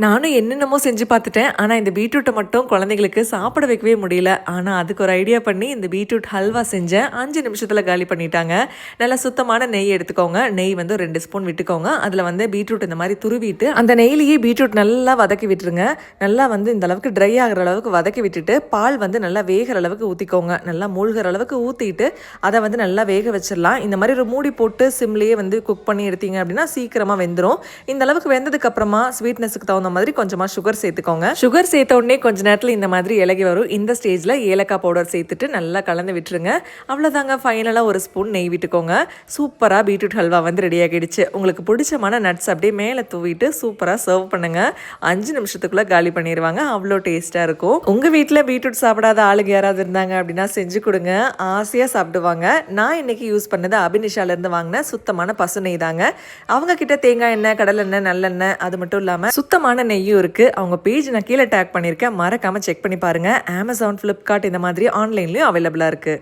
நானும் என்னென்னமோ செஞ்சு பார்த்துட்டேன். ஆனா, இந்த பீட்ரூட்ட மட்டும் குழந்தைங்களுக்கு சாப்பிட வைக்கவே முடியல. ஆனா, அதுக்கு ஒரு ஐடியா பண்ணி இந்த பீட்ரூட் ஹல்வா செஞ்சேன். 5 நிமிஷத்துல காலி பண்ணிட்டாங்க. நல்லா சுத்தமான நெய் எடுத்துக்கோங்க. நெய் வந்து 2 ஸ்பூன் விட்டுக்கோங்க. அதுல வந்து பீட்ரூட் இந்த மாரி துருவிட்டு, அந்த நெய்யிலேயே பீட்ரூட் நல்லா வதக்கி விட்டுருங்க. நல்லா வந்து இந்த அளவுக்கு ட்ரை ஆகுற அளவுக்கு வதக்கி விட்டுட்டு, பால் வந்து நல்லா வேகுற அளவுக்கு ஊத்திக்கோங்க. நல்லா மூழ்கிற அளவுக்கு ஊத்திட்டு, அத வந்து நல்லா வேக வச்சிடலாம். இந்த மாரி ஒரு மூடி போட்டு சிம்லயே வந்து குக் பண்ணி எடுத்தீங்க அப்படின்னா சீக்கிரமா வெந்துரும். இந்த அளவுக்கு வெந்ததுக்கு அப்புறமா ஸ்வீட்னஸ்க்கு தகுந்த மாதிரி கொஞ்சமா சுகர் சேர்த்துக்கோங்க. சுகர் சேர்த்த உடனே கொஞ்ச நேரத்தில் இந்த மாதிரி இலகி வரும். இந்த ஸ்டேஜ்ல ஏலக்காய் பவுடர் சேர்த்துட்டு நல்லா கலந்து விட்டுருங்க. அவ்வளோதாங்க, ஃபைனலாக ஒரு ஸ்பூன் நெய் விட்டுக்கோங்க. சூப்பராக பீட்ரூட் ஹல்வா வந்து ரெடி ஆகிடுச்சு. உங்களுக்கு பிடிச்சமான நட்ஸ் அப்படியே மேலே தூவிட்டு சூப்பராக சர்வ் பண்ணுங்க. 5 நிமிஷத்துக்குள்ள காலி பண்ணிடுவாங்க. அவ்வளோ டேஸ்ட்டாக இருக்கும். உங்கள் வீட்டில் பீட்ரூட் சாப்பிடாத ஆளுங்க யாராவது இருந்தாங்க அப்படின்னா செஞ்சு கொடுங்க. ஆசையாக சாப்பிடுவாங்க. நான் இன்னைக்கு யூஸ் பண்ணது அபினிஷாலேருந்து வாங்கின சுத்தமான பசு நெய் தாங்க. அவங்க கிட்ட தேங்காய் எண்ணெய், கடலை எண்ணெய், நல்லெண்ணெய், அது மட்டும் இல்லாமல் சுத்தமான நெய்யும் இருக்கு. அவங்க பேஜ் நான் கீழே டேக் பண்ணியிருக்கேன். மறக்காம செக் பண்ணி பாருங்க. Amazon, Flipkart இந்த மாதிரி ஆன்லைன்லயும் அவைலபிளா இருக்கு.